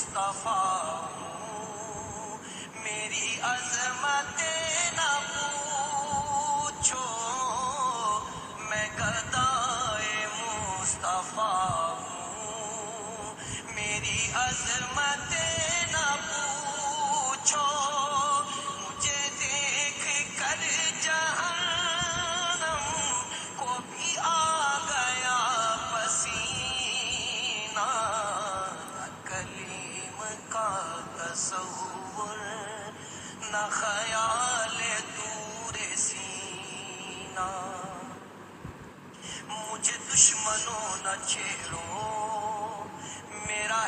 مصطفیٰ ہوں، میری عظمتیں نہ پوچھو، میں گدائے مصطفیٰ ہوں، میری عظمتیں نہ پوچھو، مجھے دیکھ کر جہنم کو بھی آ گیا پسینہ، نہ کلیم کا تصور، نہ خیال دور سینہ، مجھے دشمنوں نہ چھیڑو، میرا